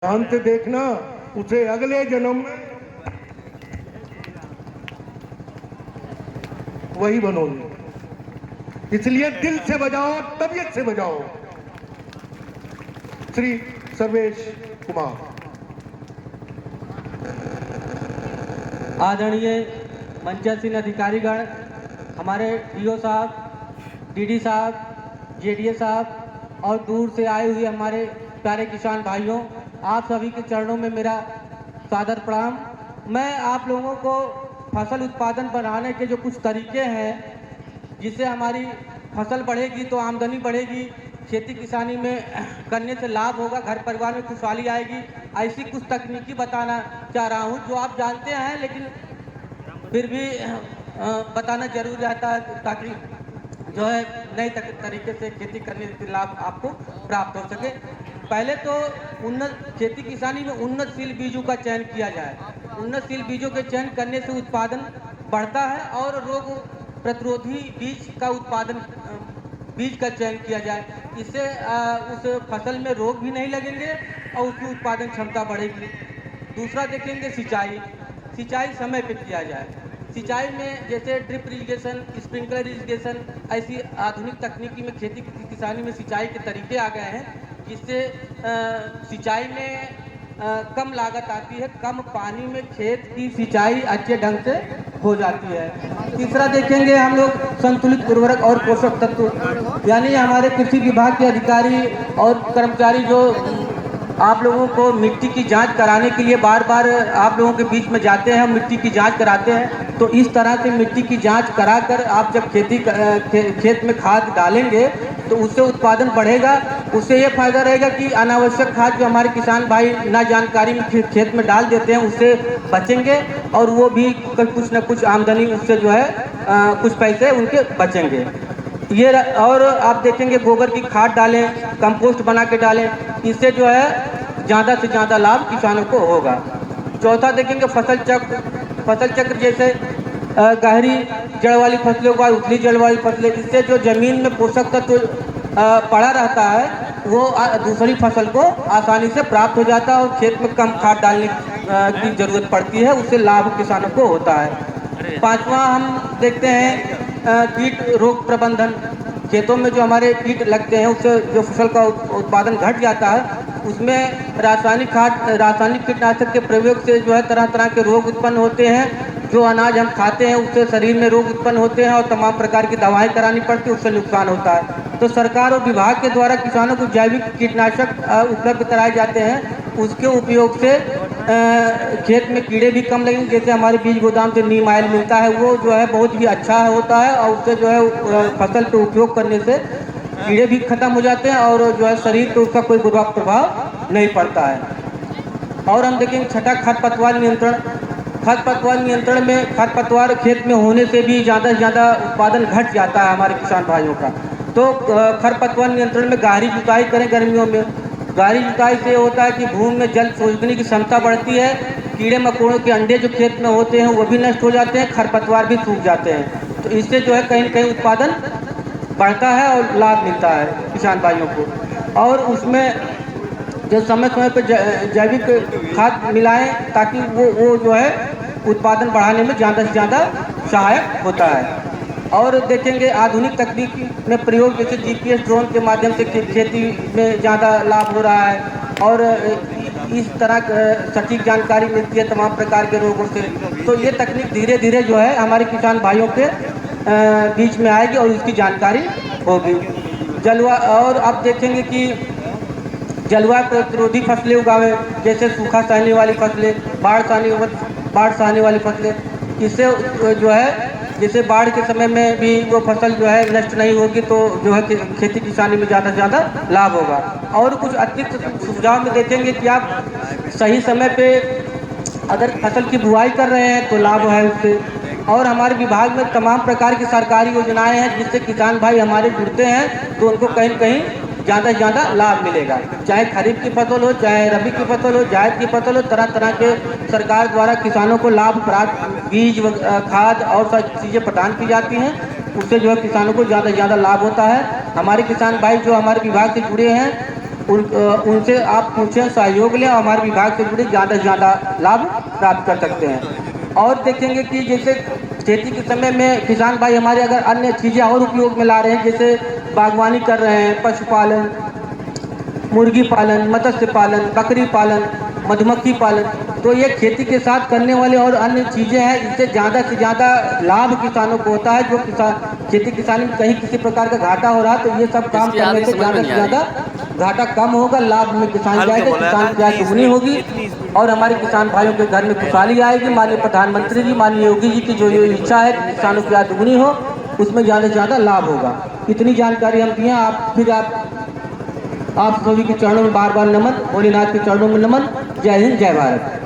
ध्यान से देखना, उसे अगले जन्म में वही बनोगे। इसलिए दिल से बजाओ, तबीयत से बजाओ। श्री सर्वेश कुमार। आदरणीय मंचासीन अधिकारीगण, हमारे डीओ साहब, डीडी साहब, जेडीए साहब और दूर से आए हुए हमारे प्यारे किसान भाइयों, आप सभी के चरणों में मेरा सादर प्रणाम। मैं आप लोगों को फसल उत्पादन बढ़ाने के जो कुछ तरीके हैं, जिससे हमारी फसल बढ़ेगी तो आमदनी बढ़ेगी, खेती किसानी में करने से लाभ होगा, घर परिवार में खुशहाली आएगी, ऐसी कुछ तकनीकी बताना चाह रहा हूँ जो आप जानते हैं, लेकिन फिर भी बताना जरूरी रहता है ताकि जो है नए तरीके से खेती करने से लाभ आपको प्राप्त हो सके। पहले तो खेती किसानी में उन्नतशील बीजों का चयन किया जाए। उन्नतशील बीजों के चयन करने से उत्पादन बढ़ता है और रोग प्रतिरोधी बीज का चयन किया जाए। इससे उस फसल में रोग भी नहीं लगेंगे और उसकी उत्पादन क्षमता बढ़ेगी। दूसरा देखेंगे सिंचाई समय पे किया जाए। सिंचाई में जैसे ड्रिप इरिगेशन, स्प्रिंकलर इरिगेशन, ऐसी आधुनिक तकनीकी में खेती किसानी में सिंचाई के तरीके आ गए हैं, जिससे सिंचाई में कम लागत आती है, कम पानी में खेत की सिंचाई अच्छे ढंग से हो जाती है। तीसरा देखेंगे हम लोग संतुलित उर्वरक और पोषक तत्व, यानी हमारे कृषि विभाग के अधिकारी और कर्मचारी जो आप लोगों को मिट्टी की जांच कराने के लिए बार बार आप लोगों के बीच में जाते हैं, मिट्टी की जांच कराते हैं। तो इस तरह से मिट्टी की जांच कराकर आप जब खेत में खाद डालेंगे तो उससे उत्पादन बढ़ेगा। उससे ये फायदा रहेगा कि अनावश्यक खाद जो हमारे किसान भाई ना जानकारी में खेत में डाल देते हैं, उससे बचेंगे और वो भी कुछ न कुछ आमदनी उससे जो है कुछ पैसे उनके बचेंगे। ये और आप देखेंगे गोबर की खाद डालें, कंपोस्ट बना के डालें, इससे जो है ज़्यादा से ज़्यादा लाभ किसानों को होगा। चौथा देखेंगे फसल चक्र जैसे गहरी जड़ वाली फसलों का उथली जड़ वाली फसलें, इससे जो ज़मीन में पोषक तत्व पड़ा रहता है वो दूसरी फसल को आसानी से प्राप्त हो जाता है और खेत में कम खाद डालने की ज़रूरत पड़ती है, उससे लाभ किसानों को होता है। पांचवा हम देखते हैं कीट रोग प्रबंधन। खेतों में जो हमारे कीट लगते हैं उससे जो फसल का उत्पादन घट जाता है, उसमें रासायनिक कीटनाशक के प्रयोग से जो है तरह तरह के रोग उत्पन्न होते हैं। जो अनाज हम खाते हैं उससे शरीर में रोग उत्पन्न होते हैं और तमाम प्रकार की दवाएं करानी पड़ती है, उससे नुकसान होता है। तो सरकार और विभाग के द्वारा किसानों को जैविक कीटनाशक उपलब्ध कराए जाते हैं। उसके उपयोग से खेत में कीड़े भी कम लगेंगे। जैसे हमारे बीज गोदाम से नीम ऑयल मिलता है, वो जो है बहुत ही अच्छा होता है और उससे जो है फसल पे उपयोग करने से कीड़े भी खत्म हो जाते हैं और जो है शरीर पे उसका कोई बुरा प्रभाव नहीं पड़ता है। और हम देखेंगे छठा खरपतवार नियंत्रण। खरपतवार नियंत्रण में खरपतवार खेत में होने से भी ज़्यादा से ज़्यादा उत्पादन घट जाता है हमारे किसान भाइयों का। तो खरपतवार नियंत्रण में गहरी जुताई करें। गर्मियों में गहरी जुताई से होता है कि भूमि में जल सोखने की क्षमता बढ़ती है, कीड़े मकोड़ों के अंडे जो खेत में होते हैं वो भी नष्ट हो जाते हैं, खरपतवार भी सूख जाते हैं। तो इससे जो है कहीं न कहीं उत्पादन बढ़ता है और लाभ मिलता है किसान भाइयों को। और उसमें जो समय समय पर जैविक खाद मिलाएं ताकि वो जो है उत्पादन बढ़ाने में ज़्यादा से ज़्यादा सहायक होता है। और देखेंगे आधुनिक तकनीक में प्रयोग, जैसे जीपीएस ड्रोन के माध्यम से खेती में ज़्यादा लाभ हो रहा है और इस तरह सटीक जानकारी मिलती है तमाम प्रकार के रोगों से। तो ये तकनीक धीरे धीरे जो है हमारे किसान भाइयों के बीच में आएगी और इसकी जानकारी होगी। और आप देखेंगे कि जलवायु प्रतिरोधी फसलें उगावे, जैसे सूखा सहने वाली फसलें, बाढ़ सहने वाली फसलें। इससे जो है जैसे बाढ़ के समय में भी वो फसल जो है नष्ट नहीं होगी, तो जो है खेती किसानी में ज़्यादा से ज़्यादा लाभ होगा। और कुछ अतिरिक्त सुझाव में देखेंगे कि आप सही समय पे अगर फसल की बुआई कर रहे हैं तो लाभ है उससे। और हमारे विभाग में तमाम प्रकार की सरकारी योजनाएं हैं जिससे किसान भाई हमारे जुड़ते हैं, तो उनको कहीं न कहीं ज़्यादा से ज़्यादा लाभ मिलेगा। चाहे खरीफ की फसल हो, चाहे रबी की फसल हो, जायद की फसल हो, तरह तरह के सरकार द्वारा किसानों को लाभ प्राप्त बीज खाद और सारी चीज़ें प्रदान की जाती हैं। उससे जो है किसानों को ज़्यादा से ज़्यादा लाभ होता है। हमारे किसान भाई जो हमारे विभाग से जुड़े हैं उनसे आप पूछें, सहयोग लें और हमारे विभाग से जुड़े ज़्यादा से ज़्यादा लाभ प्राप्त कर सकते हैं। और देखेंगे कि जैसे खेती के समय में किसान भाई हमारे अगर अन्य चीज़ें और उपयोग में ला रहे हैं, जैसे बागवानी कर रहे हैं, पशुपालन, मुर्गी पालन, मत्स्य पालन, बकरी पालन, मधुमक्खी पालन, तो ये खेती के साथ करने वाले और अन्य चीज़ें हैं, इससे ज़्यादा से ज़्यादा लाभ किसानों को होता है। जो खेती किसानी में कहीं किसी प्रकार का घाटा हो रहा है तो ये सब काम करने से ज़्यादा से ज़्यादा घाटा कम होगा, लाभ में किसान जाएगा, किसान की आय दुगनी होगी और हमारे किसान भाइयों के घर में खुशहाली आएगी। माननीय प्रधानमंत्री जी, माननीय योगी जी की जो इच्छा है कि किसानों की आय दुगनी हो, उसमें ज़्यादा से ज़्यादा लाभ होगा। इतनी जानकारी हम दिए। आप सभी के चरणों में बार बार नमन, भोलेनाथ के चरणों में नमन। जय हिंद, जय भारत।